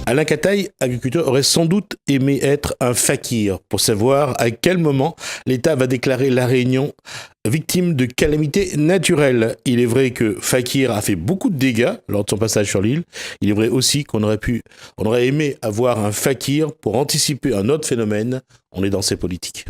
Alain Cataille, agriculteur, aurait sans doute aimé être un fakir pour savoir à quel moment l'État va déclarer la Réunion victime de calamités naturelles. Il est vrai que Fakir a fait beaucoup de dégâts lors de son passage sur l'île. Il est vrai aussi qu'on aurait aimé avoir un Fakir pour anticiper un autre phénomène. On est dans ces politiques.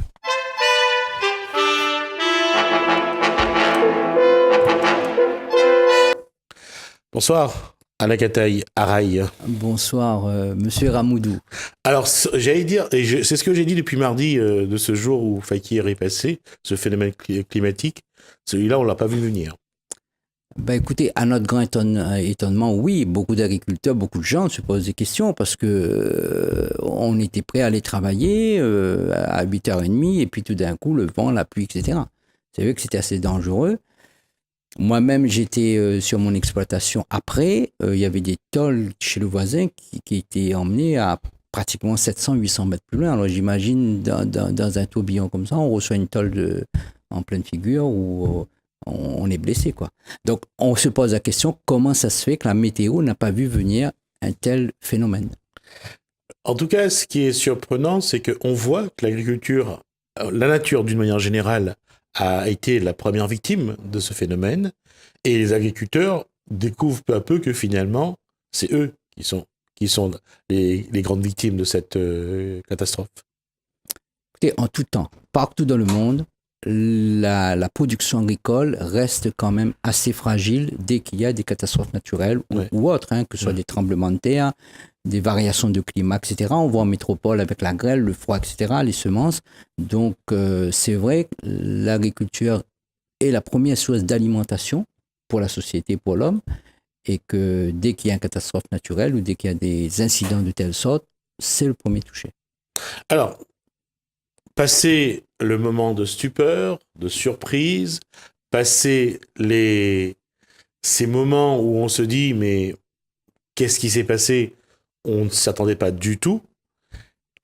Bonsoir. Alain Cataille, Araï. Bonsoir, monsieur Ramoudou. Alors, j'allais dire, et c'est ce que j'ai dit depuis mardi de ce jour où Fakir est passé, ce phénomène climatique, celui-là, on ne l'a pas vu venir. Ben écoutez, à notre grand étonnement, oui, beaucoup d'agriculteurs, beaucoup de gens se posent des questions parce que on était prêt à aller travailler à 8h30 et puis tout d'un coup, le vent, la pluie, etc. C'est vrai que c'était assez dangereux. Moi-même, j'étais sur mon exploitation après. Il y avait des tôles chez le voisin qui étaient emmenées à pratiquement 700-800 mètres plus loin. Alors j'imagine dans un tourbillon comme ça, on reçoit une tôle en pleine figure où on est blessé, quoi. Donc on se pose la question, comment ça se fait que la météo n'a pas vu venir un tel phénomène? En tout cas, ce qui est surprenant, c'est qu'on voit que l'agriculture, la nature d'une manière générale, a été la première victime de ce phénomène, et les agriculteurs découvrent peu à peu que finalement, c'est eux qui sont les grandes victimes de cette catastrophe. Écoutez, en tout temps, partout dans le monde, la production agricole reste quand même assez fragile dès qu'il y a des catastrophes naturelles ou autres, que ce soit des tremblements de terre, des variations de climat, etc. On voit en métropole avec la grêle, le froid, etc., les semences. Donc, c'est vrai que l'agriculture est la première source d'alimentation pour la société, pour l'homme, et que dès qu'il y a une catastrophe naturelle ou dès qu'il y a des incidents de telle sorte, c'est le premier touché. Alors, passer le moment de stupeur, de surprise, passer ces moments où on se dit mais qu'est-ce qui s'est passé? On ne s'attendait pas du tout.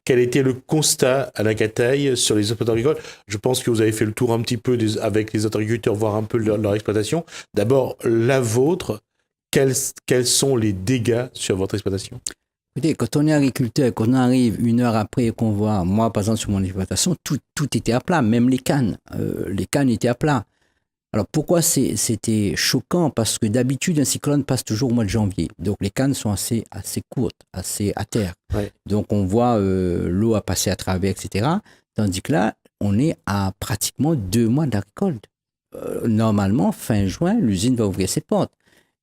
Quel était le constat à la Cataille sur les exploitants agricoles? Je pense que vous avez fait le tour un petit peu avec les autres agriculteurs, voir un peu leur exploitation. D'abord, la vôtre, quels sont les dégâts sur votre exploitation? Écoutez, quand on est agriculteur et qu'on arrive une heure après et qu'on voit, moi par exemple sur mon exploitation, tout était à plat, même les cannes étaient à plat. Alors pourquoi c'était choquant? Parce que d'habitude un cyclone passe toujours au mois de janvier, donc les cannes sont assez courtes, assez à terre. Ouais. Donc on voit l'eau à passer à travers, etc. Tandis que là, on est à pratiquement 2 mois de la récolte. Normalement, fin juin, l'usine va ouvrir ses portes.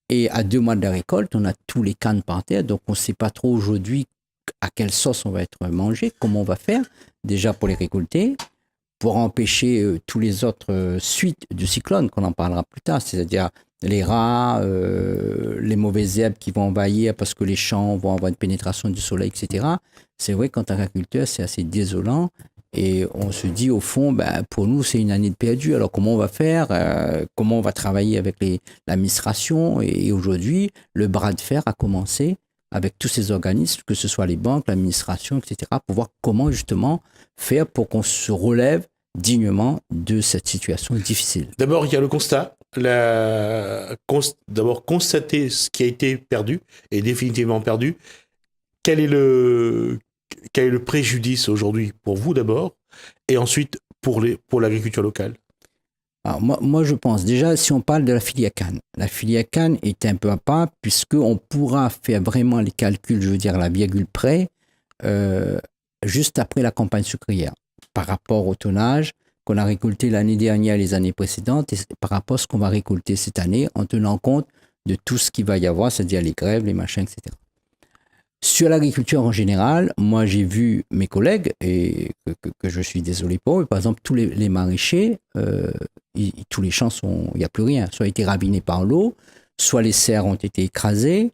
Et à 2 mois de la récolte, on a tous les cannes par terre, donc on ne sait pas trop aujourd'hui à quelle sauce on va être mangé, comment on va faire, déjà pour les récolter, pour empêcher tous les autres suites du cyclone, qu'on en parlera plus tard, c'est-à-dire les rats, les mauvaises herbes qui vont envahir parce que les champs vont avoir une pénétration du soleil, etc. C'est vrai qu'en tant qu'agriculteur, c'est assez désolant. Et on se dit, au fond, pour nous, c'est une année de perdu. Alors, comment on va faire? Comment on va travailler avec l'administration? Et aujourd'hui, le bras de fer a commencé avec tous ces organismes, que ce soit les banques, l'administration, etc., pour voir comment, justement, faire pour qu'on se relève dignement de cette situation difficile. D'abord, il y a le constat. D'abord, constater ce qui a été perdu, et définitivement perdu. Quel est le préjudice aujourd'hui pour vous d'abord, et ensuite pour l'agriculture locale? Alors moi, je pense déjà, si on parle de la filière canne, la filière canne est un peu à part puisqu'on pourra faire vraiment les calculs, je veux dire à la virgule près, juste après la campagne sucrière, par rapport au tonnage qu'on a récolté l'année dernière et les années précédentes, et par rapport à ce qu'on va récolter cette année, en tenant compte de tout ce qu'il va y avoir, c'est-à-dire les grèves, les machins, etc. Sur l'agriculture en général, moi j'ai vu mes collègues, et que je suis désolé pour eux, par exemple tous les maraîchers, tous les champs il n'y a plus rien, soit été ravinés par l'eau, soit les serres ont été écrasées,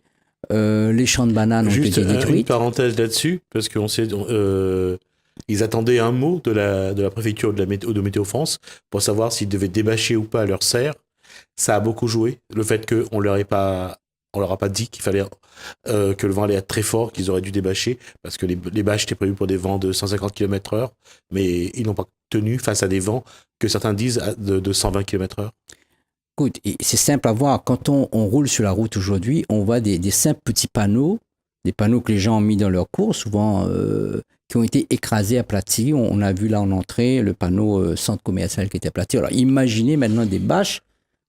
les champs de bananes ont été détruits. Une parenthèse là-dessus, parce qu'on sait, ils attendaient un mot de la préfecture de Météo France pour savoir s'ils devaient débâcher ou pas leurs serres. Ça a beaucoup joué, le fait qu'on leur a pas dit qu'il fallait que le vent allait être très fort, qu'ils auraient dû débâcher, parce que les bâches étaient prévues pour des vents de 150 km/h, mais ils n'ont pas tenu face à des vents que certains disent de 120 km/h. Écoute, c'est simple à voir. Quand on roule sur la route aujourd'hui, on voit des simples petits panneaux, des panneaux que les gens ont mis dans leur cours, souvent qui ont été écrasés, aplatis. On a vu là en entrée le panneau centre commercial qui était aplati. Alors imaginez maintenant des bâches,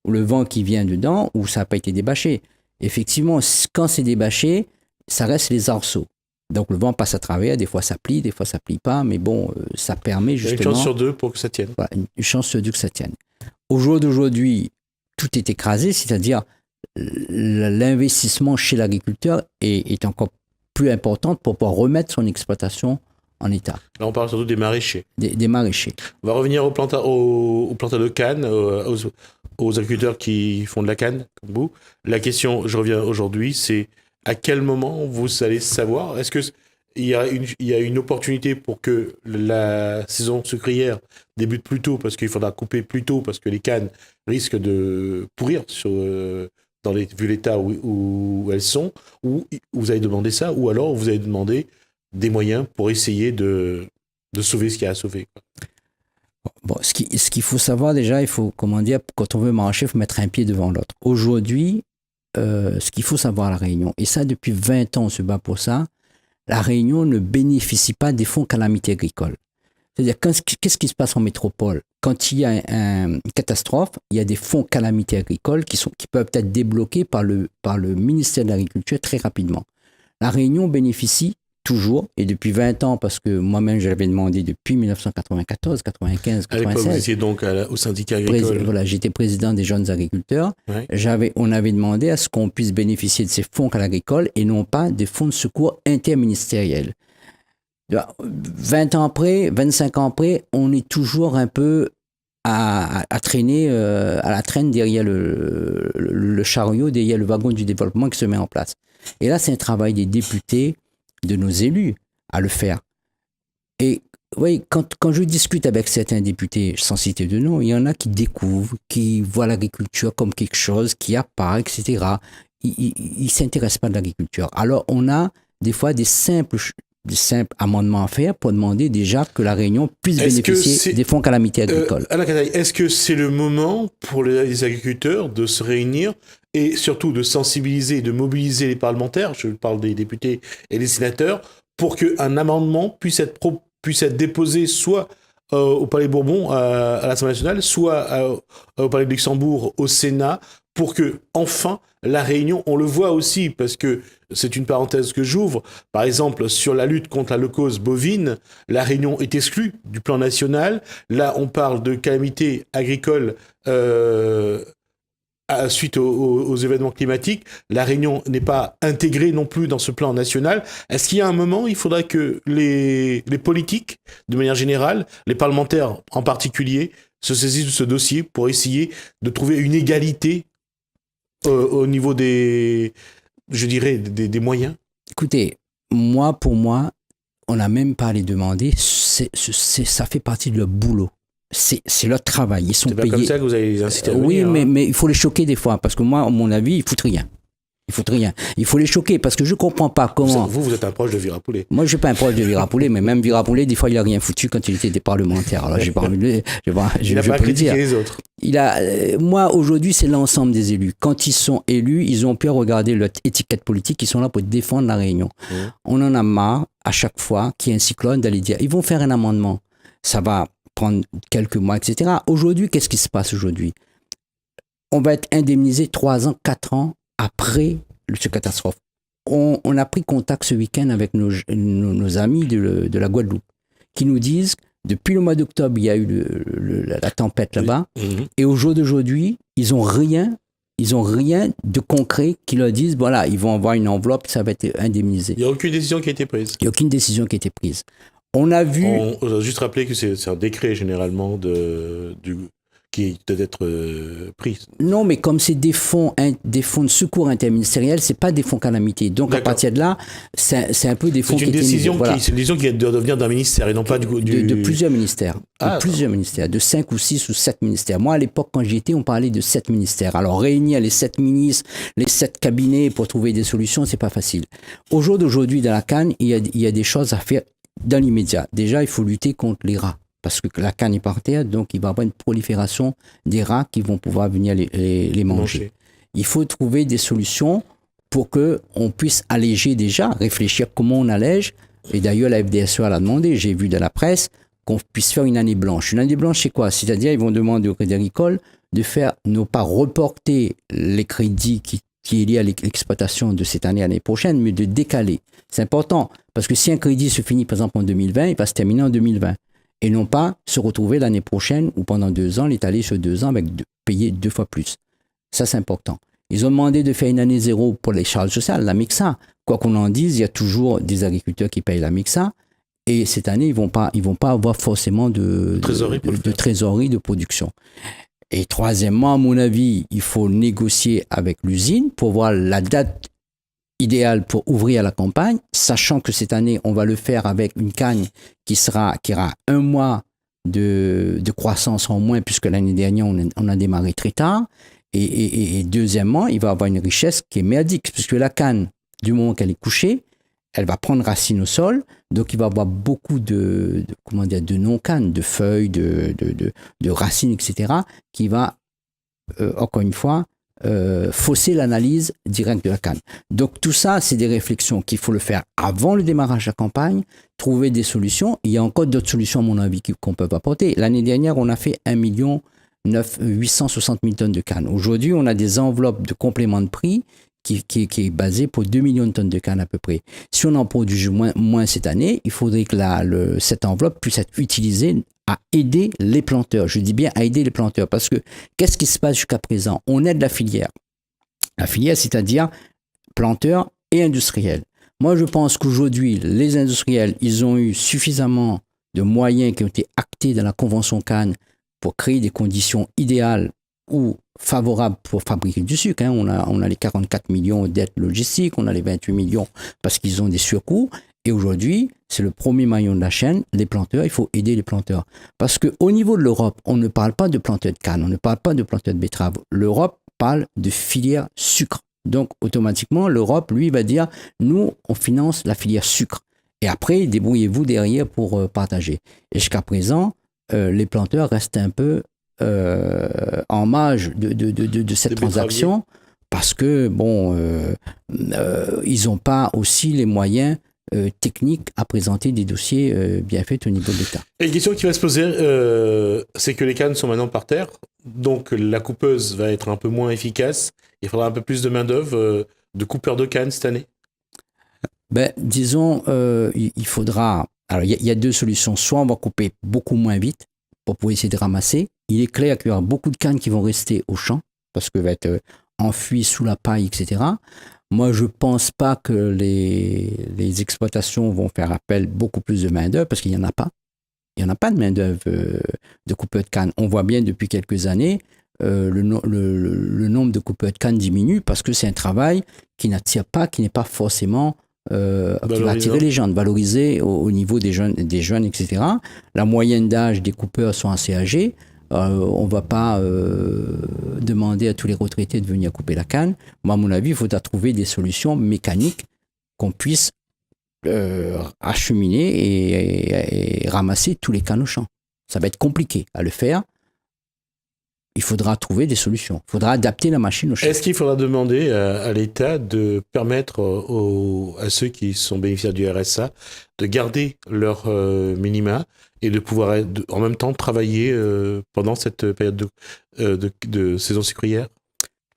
où le vent qui vient dedans, où ça n'a pas été débâché. Effectivement, quand c'est débâché, ça reste les arceaux. Donc le vent passe à travers, des fois ça plie pas, mais bon, ça permet justement... Il y a une chance sur deux pour que ça tienne. Voilà, une chance sur deux que ça tienne. Au jour d'aujourd'hui, tout est écrasé, c'est-à-dire l'investissement chez l'agriculteur est encore plus important pour pouvoir remettre son exploitation en état. Là, on parle surtout des maraîchers. Des maraîchers. On va revenir au plantage de canne, aux agriculteurs qui font de la canne, comme vous. La question, je reviens aujourd'hui, c'est à quel moment vous allez savoir? Est-ce qu'il y a une opportunité pour que la saison sucrière débute plus tôt, parce qu'il faudra couper plus tôt, parce que les cannes risquent de pourrir vu l'état où elles sont, ou vous avez demandé ça, ou alors vous avez demandé des moyens pour essayer de sauver ce qu'il y a à sauver, quoi. Bon, ce qu'il faut savoir déjà, quand on veut marcher, il faut mettre un pied devant l'autre. Aujourd'hui, ce qu'il faut savoir à La Réunion, et ça depuis 20 ans on se bat pour ça, La Réunion ne bénéficie pas des fonds calamités agricoles. C'est-à-dire, qu'est-ce qui se passe en métropole? Quand il y a une catastrophe, il y a des fonds calamités agricoles qui peuvent être débloqués par le ministère de l'Agriculture très rapidement. La Réunion bénéficie toujours, et depuis 20 ans, parce que moi-même je l'avais demandé depuis 1994, 95, 96. À l'époque, vous étiez donc au syndicat agricole. Voilà, j'étais président des jeunes agriculteurs. Ouais. On avait demandé à ce qu'on puisse bénéficier de ces fonds agricoles et non pas des fonds de secours interministériels. 20 ans après, 25 ans après, on est toujours un peu à traîner, à la traîne derrière le chariot, derrière le wagon du développement qui se met en place. Et là, c'est un travail des députés, de nos élus à le faire. Et oui, quand je discute avec certains députés, sans citer de nom, il y en a qui découvrent, qui voient l'agriculture comme quelque chose qui apparaît, etc. Ils ne s'intéressent pas de l'agriculture. Alors, on a des fois des simples amendements à faire pour demander déjà que La Réunion puisse bénéficier des fonds calamités agricoles. Alain Cadaille, est-ce que c'est le moment pour les agriculteurs de se réunir et surtout de sensibiliser et de mobiliser les parlementaires, je parle des députés et des sénateurs, pour qu'un amendement puisse être déposé soit au Palais Bourbon à l'Assemblée nationale, soit au Palais de Luxembourg au Sénat, pour que enfin La Réunion, on le voit aussi, parce que c'est une parenthèse que j'ouvre, par exemple sur la lutte contre la leucose bovine, La Réunion est exclue du plan national. Là, on parle de calamité agricole suite aux événements climatiques. La Réunion n'est pas intégrée non plus dans ce plan national. Est-ce qu'il y a un moment, il faudrait que les politiques, de manière générale, les parlementaires en particulier, se saisissent de ce dossier pour essayer de trouver une égalité au niveau des moyens? Écoutez, pour moi, on n'a même pas à les demander. Ça fait partie de leur boulot. C'est leur travail. Ils sont payés. C'est pas comme ça que vous allez les inciter à venir. Oui, mais il faut les choquer des fois. Parce que moi, à mon avis, ils foutent rien. Il faut les choquer parce que je ne comprends pas comment... Vous êtes un proche de Virapoulet. Moi, je ne suis pas un proche de Virapoulet, mais même Virapoulet, des fois, il n'a rien foutu quand il était des parlementaires. Alors, j'ai pas envie de... Il n'a pas critiqué les autres. Moi, aujourd'hui, c'est l'ensemble des élus. Quand ils sont élus, ils ont pu regarder leur étiquette politique. Ils sont là pour défendre La Réunion. On en a marre, à chaque fois qu'il y a un cyclone, d'aller dire, ils vont faire un amendement. Ça va prendre quelques mois, etc. Aujourd'hui, qu'est-ce qui se passe aujourd'hui? On va être indemnisé 3 ans, 4 ans après cette catastrophe. On a pris contact ce week-end avec nos amis de la Guadeloupe qui nous disent, depuis le mois d'octobre, il y a eu la tempête là-bas, et au jour d'aujourd'hui, ils ont rien de concret qui leur disent, voilà, ils vont avoir une enveloppe, ça va être indemnisé. Il n'y a aucune décision qui a été prise. Il n'y a aucune décision qui a été prise. On a vu... On va juste rappeler que c'est un décret généralement qui doit être pris. Non, mais comme c'est des fonds de secours interministériels, c'est pas des fonds calamités. Donc à partir de là, c'est un peu des fonds qui... C'est une décision qui doit devenir d'un ministère et non pas de plusieurs ministères. Plusieurs ministères, de 5 ou 6 ou 7 ministères. Moi, à l'époque, quand j'y étais, on parlait de 7 ministères. Alors réunir les 7 ministres, les 7 cabinets pour trouver des solutions, c'est pas facile. Au jour d'aujourd'hui, dans la canne, il y a des choses à faire dans l'immédiat. Déjà, il faut lutter contre les rats. Parce que la canne est par terre, donc il va y avoir une prolifération des rats qui vont pouvoir venir les manger. Il faut trouver des solutions pour qu'on puisse alléger déjà, réfléchir comment on allège. Et d'ailleurs, la FDSEA l'a demandé, j'ai vu dans la presse, qu'on puisse faire une année blanche. Une année blanche, c'est quoi? C'est-à-dire, ils vont demander au Crédit Agricole de faire, non pas reporter les crédits qui est lié à l'exploitation de cette année, l'année prochaine, mais de décaler. C'est important, parce que si un crédit se finit, par exemple, en 2020, il va se terminer en 2020. Et non pas se retrouver l'année prochaine ou pendant 2 ans, l'étaler sur 2 ans avec payer 2 fois plus. Ça, c'est important. Ils ont demandé de faire une année zéro pour les charges sociales, la MICSA. Quoi qu'on en dise, il y a toujours des agriculteurs qui payent la MICSA. Et cette année, ils vont pas avoir forcément de trésorerie de production. Et troisièmement, à mon avis, il faut négocier avec l'usine pour voir la date idéale pour ouvrir la campagne, sachant que cette année, on va le faire avec une canne qui aura 1 mois de croissance en moins, puisque l'année dernière, on a démarré très tard. Et deuxièmement, il va avoir une richesse qui est merdique, puisque la canne, du moment qu'elle est couchée, elle va prendre racine au sol, donc il va y avoir beaucoup de non-cannes, de feuilles, de racines, etc., qui va, encore une fois, fausser l'analyse directe de la canne. Donc tout ça, c'est des réflexions qu'il faut le faire avant le démarrage de la campagne, trouver des solutions. Il y a encore d'autres solutions, à mon avis, qu'on peut apporter. L'année dernière, on a fait 860 000 tonnes de canne. Aujourd'hui, on a des enveloppes de complément de prix qui est basé pour 2 millions de tonnes de canne à peu près. Si on en produit moins cette année, il faudrait que cette enveloppe puisse être utilisée à aider les planteurs. Je dis bien à aider les planteurs parce que qu'est-ce qui se passe jusqu'à présent? On aide la filière. La filière, c'est-à-dire planteurs et industriels. Moi, je pense qu'aujourd'hui, les industriels, ils ont eu suffisamment de moyens qui ont été actés dans la Convention Canne pour créer des conditions idéales ou favorables pour fabriquer du sucre. On a les 44 millions d'aides logistiques, on a les 28 millions parce qu'ils ont des surcoûts. Et aujourd'hui, c'est le premier maillon de la chaîne, les planteurs, il faut aider les planteurs. Parce qu'au niveau de l'Europe, on ne parle pas de planteurs de canne, on ne parle pas de planteurs de betterave. L'Europe parle de filière sucre. Donc, automatiquement, l'Europe, lui, va dire, nous, on finance la filière sucre. Et après, débrouillez-vous derrière pour partager. Et jusqu'à présent, les planteurs restent un peu en marge de cette transaction parce que, ils n'ont pas aussi les moyens techniques à présenter des dossiers bien faits au niveau de l'État. Et une question qui va se poser, c'est que les cannes sont maintenant par terre, donc la coupeuse va être un peu moins efficace. Il faudra un peu plus de main-d'œuvre de coupeurs de cannes cette année. Disons, il faudra. Alors, il y a 2 solutions. Soit on va couper beaucoup moins vite pour pouvoir essayer de ramasser. Il est clair qu'il y aura beaucoup de cannes qui vont rester au champ parce que va être enfuies sous la paille, etc. Moi, je ne pense pas que les exploitations vont faire appel beaucoup plus de main-d'œuvre parce qu'il n'y en a pas. Il n'y en a pas de main-d'œuvre de coupeurs de canne. On voit bien depuis quelques années, le nombre de coupeurs de canne diminue parce que c'est un travail qui n'attire pas, qui n'est pas forcément qui va attirer les gens, valoriser au niveau des jeunes, etc. La moyenne d'âge des coupeurs sont assez âgés. On ne va pas demander à tous les retraités de venir couper la canne. Moi, à mon avis, il faudra trouver des solutions mécaniques qu'on puisse acheminer et ramasser tous les cannes au champ. Ça va être compliqué à le faire. Il faudra trouver des solutions. Il faudra adapter la machine au champ. Est-ce qu'il faudra demander à l'État de permettre à ceux qui sont bénéficiaires du RSA de garder leur minima et de pouvoir en même temps travailler pendant cette période de saison sucrière?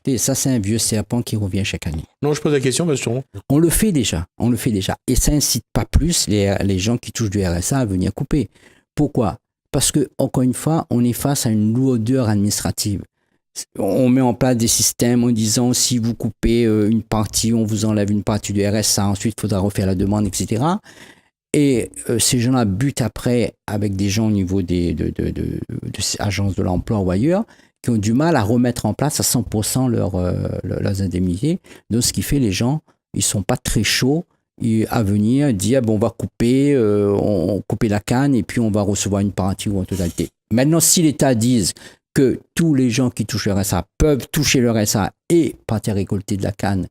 Et ça, c'est un vieux serpent qui revient chaque année. Non, je pose la question parce que on le fait déjà. Et ça n'incite pas plus les gens qui touchent du RSA à venir couper. Pourquoi? Parce que, encore une fois, on est face à une lourdeur administrative. On met en place des systèmes en disant si vous coupez une partie, on vous enlève une partie du RSA, ensuite il faudra refaire la demande, etc. Et ces gens-là butent après avec des gens au niveau des agences de l'emploi ou ailleurs qui ont du mal à remettre en place à 100% leurs indemnités. Donc, ce qui fait les gens, ils ne sont pas très chauds à venir dire on va couper, on couper la canne et puis on va recevoir une partie ou en totalité. Maintenant, si l'État dise que tous les gens qui touchent le RSA peuvent toucher le RSA et partir récolter de la canne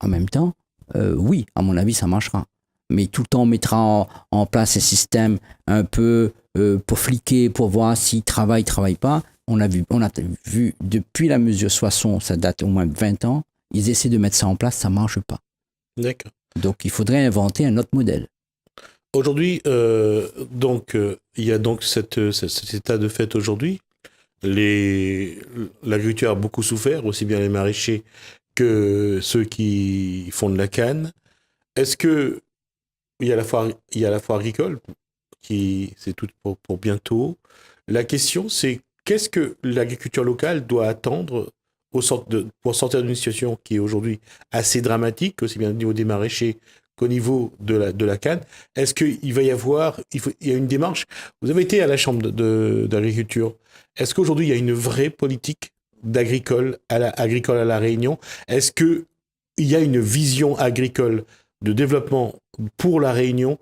en même temps, oui, à mon avis, ça marchera. Mais tout le temps, on mettra en place un système un peu pour fliquer, pour voir s'ils travaillent pas. On a vu depuis la mesure Soissons, ça date au moins de 20 ans, ils essaient de mettre ça en place, ça ne marche pas. D'accord. Donc, il faudrait inventer un autre modèle. Aujourd'hui, il y a donc cet état de fait aujourd'hui. L'agriculture a beaucoup souffert, aussi bien les maraîchers que ceux qui font de la canne. Est-ce que il y a la foire agricole c'est tout pour bientôt. La question, c'est qu'est-ce que l'agriculture locale doit attendre pour sortir d'une situation qui est aujourd'hui assez dramatique, aussi bien au niveau des maraîchers qu'au niveau de la canne. Est-ce qu'il va y avoir, il y a une démarche. Vous avez été à la chambre d'agriculture. Est-ce qu'aujourd'hui il y a une vraie politique agricole à la Réunion? Est-ce qu'il y a une vision agricole de développement pour la Réunion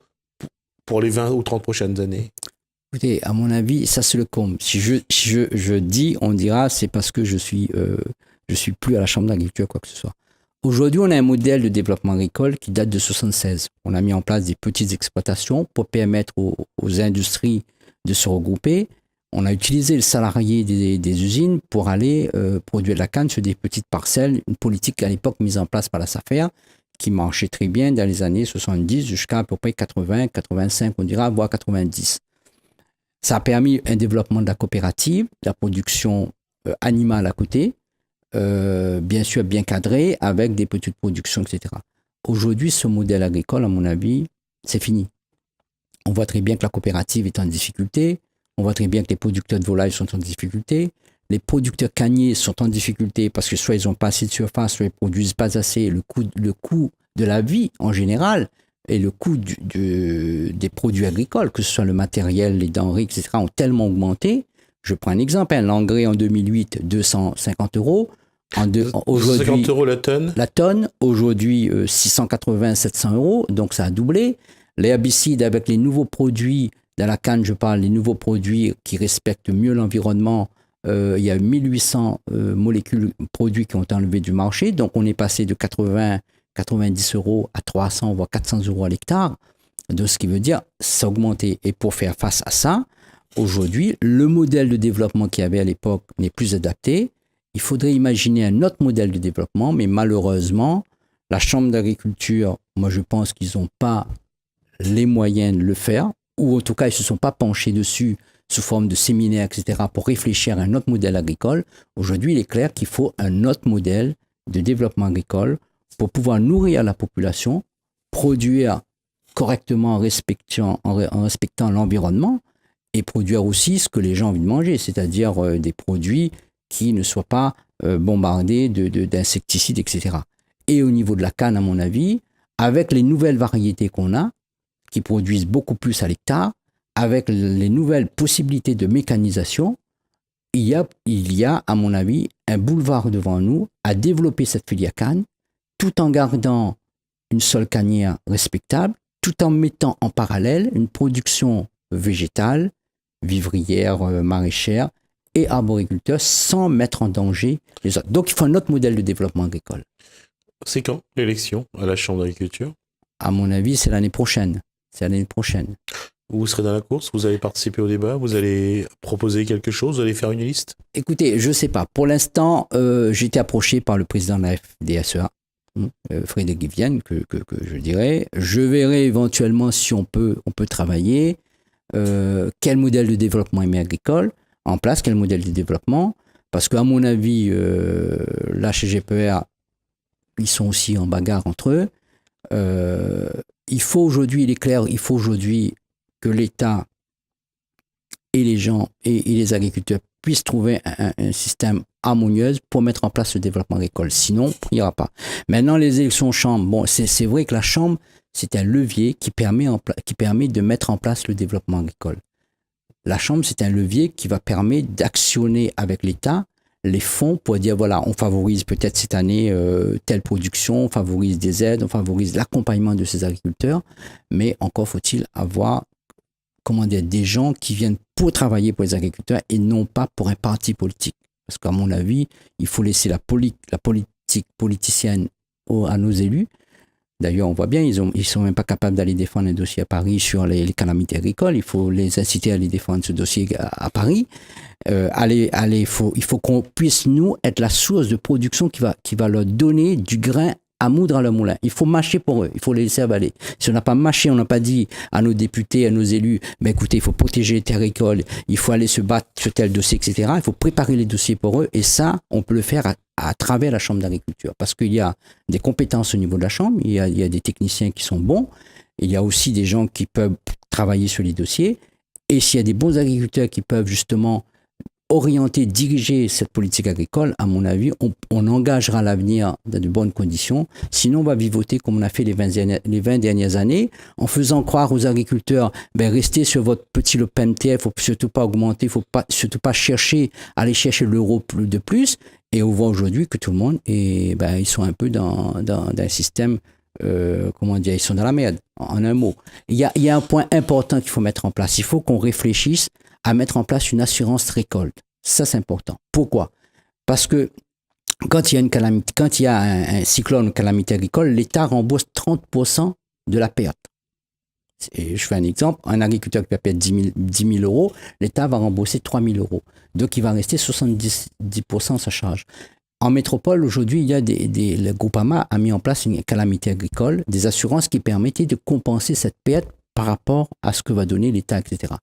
pour les 20 ou 30 prochaines années? Écoutez, à mon avis, ça c'est le comble. Si je dis, on dira, c'est parce que je suis plus à la Chambre d'agriculture, quoi que ce soit. Aujourd'hui, on a un modèle de développement agricole qui date de 1976. On a mis en place des petites exploitations pour permettre aux industries de se regrouper. On a utilisé le salarié des usines pour aller produire de la canne sur des petites parcelles, une politique à l'époque mise en place par la SAFER, qui marchait très bien dans les années 70 jusqu'à à peu près 80, 85, on dira, voire 90. Ça a permis un développement de la coopérative, de la production animale à côté, bien sûr bien cadré, avec des petites productions, etc. Aujourd'hui, ce modèle agricole, à mon avis, c'est fini. On voit très bien que la coopérative est en difficulté, on voit très bien que les producteurs de volailles sont en difficulté, les producteurs canniers sont en difficulté parce que soit ils n'ont pas assez de surface, soit ils ne produisent pas assez, le coût de la vie en général, et le coût des produits agricoles, que ce soit le matériel, les denrées, etc., ont tellement augmenté. Je prends un exemple, l'engrais en 2008, 250 €. Aujourd'hui, 50 € la tonne. La tonne, aujourd'hui, 680, 700 €, donc ça a doublé. L'herbicide avec les nouveaux produits, dans la canne, je parle, les nouveaux produits qui respectent mieux l'environnement, il y a 1800 molécules, produits qui ont été enlevés du marché, donc on est passé de 90 € à 300 voire 400 € à l'hectare, de ce qui veut dire ça a augmenté. Et pour faire face à ça, aujourd'hui, le modèle de développement qu'il y avait à l'époque n'est plus adapté. Il faudrait imaginer un autre modèle de développement, mais malheureusement, la Chambre d'agriculture, moi je pense qu'ils n'ont pas les moyens de le faire, ou en tout cas ils ne se sont pas penchés dessus sous forme de séminaires, etc., pour réfléchir à un autre modèle agricole. Aujourd'hui, il est clair qu'il faut un autre modèle de développement agricole pour pouvoir nourrir la population, produire correctement en respectant l'environnement et produire aussi ce que les gens ont envie de manger, c'est-à-dire des produits qui ne soient pas bombardés d'insecticides, etc. Et au niveau de la canne, à mon avis, avec les nouvelles variétés qu'on a, qui produisent beaucoup plus à l'hectare, avec les nouvelles possibilités de mécanisation, il y a, à mon avis, un boulevard devant nous à développer cette filière canne, tout en gardant une sol cannière respectable, tout en mettant en parallèle une production végétale, vivrière, maraîchère et arboriculteur, sans mettre en danger les autres. Donc, il faut un autre modèle de développement agricole. C'est quand l'élection à la Chambre d'agriculture? À mon avis, c'est l'année prochaine. Vous serez dans la course, vous allez participer au débat, vous allez proposer quelque chose, vous allez faire une liste? Écoutez, je ne sais pas. Pour l'instant, j'ai été approché par le président de la FDSEA, Frédéric Vivienne, que je dirais. Je verrai éventuellement si on peut travailler. Quel modèle de développement agricole en place, quel modèle de développement. Parce qu'à mon avis, là, chez GPR, ils sont aussi en bagarre entre eux. Il faut aujourd'hui, il est clair, il faut aujourd'hui que l'État et les gens et les agriculteurs puissent trouver un système harmonieux pour mettre en place le développement agricole. Sinon, il n'y aura pas. Maintenant, les élections aux chambres, bon, c'est vrai que la chambre, c'est un levier qui permet de mettre en place le développement agricole. La chambre, c'est un levier qui va permettre d'actionner avec l'État les fonds pour dire, voilà, on favorise peut-être cette année telle production, on favorise des aides, on favorise l'accompagnement de ces agriculteurs, mais encore faut-il avoir des gens qui viennent pour travailler pour les agriculteurs et non pas pour un parti politique. Parce qu'à mon avis, il faut laisser la politique politicienne à nos élus D'ailleurs, on voit bien, ils sont même pas capables d'aller défendre un dossier à Paris sur les calamités agricoles. Il faut les inciter à aller défendre ce dossier à Paris. Il faut qu'on puisse, nous, être la source de production qui va leur donner du grain à moudre à leur moulin. Il faut mâcher pour eux, il faut les laisser avaler. Si on n'a pas mâché, on n'a pas dit à nos députés, à nos élus, ben écoutez, il faut protéger les terres agricoles, il faut aller se battre sur tel dossier, etc. Il faut préparer les dossiers pour eux, et ça, on peut le faire à travers la Chambre d'agriculture, parce qu'il y a des compétences au niveau de la Chambre, il y a des techniciens qui sont bons, il y a aussi des gens qui peuvent travailler sur les dossiers, et s'il y a des bons agriculteurs qui peuvent justement orienter, diriger cette politique agricole, à mon avis, on engagera l'avenir dans de bonnes conditions. Sinon, on va vivoter comme on a fait les 20 dernières années, en faisant croire aux agriculteurs, ben, restez sur votre petit lopin de terre, il ne faut surtout pas augmenter, il ne faut surtout pas aller chercher l'euro de plus. Et on voit aujourd'hui que tout le monde, ils sont un peu dans un système, ils sont dans la merde, en un mot. Il y a un point important qu'il faut mettre en place. Il faut qu'on réfléchisse à mettre en place une assurance récolte. Ça, c'est important. Pourquoi? Parce que quand il y a une calamité, quand il y a un cyclone ou calamité agricole, l'État rembourse 30% de la perte. Et je fais un exemple, un agriculteur qui va perdre 10 000 euros, l'État va rembourser 3 000 euros. Donc, il va rester 70% de sa charge. En métropole, aujourd'hui, le Groupama a mis en place une calamité agricole, des assurances qui permettaient de compenser cette perte par rapport à ce que va donner l'État, etc.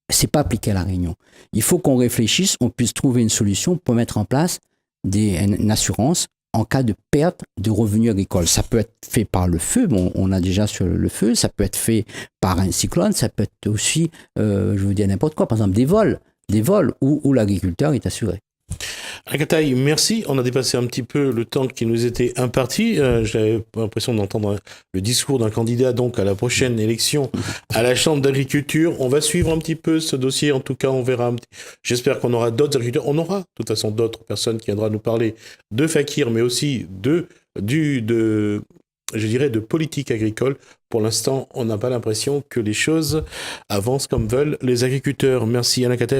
C'est pas appliqué à La Réunion. Il faut qu'on réfléchisse, on puisse trouver une solution pour mettre en place une assurance en cas de perte de revenus agricoles. Ça peut être fait par le feu, bon, on a déjà sur le feu, ça peut être fait par un cyclone, ça peut être aussi, je veux dire n'importe quoi, par exemple des vols où l'agriculteur est assuré. Ankataï, merci. On a dépassé un petit peu le temps qui nous était imparti. J'avais l'impression d'entendre le discours d'un candidat donc à la prochaine élection à la Chambre d'agriculture. On va suivre un petit peu ce dossier. En tout cas, on verra. J'espère qu'on aura d'autres agriculteurs. On aura de toute façon d'autres personnes qui viendront nous parler de Fakir, mais aussi de politique agricole. Pour l'instant, on n'a pas l'impression que les choses avancent comme veulent les agriculteurs. Merci Alain Catel.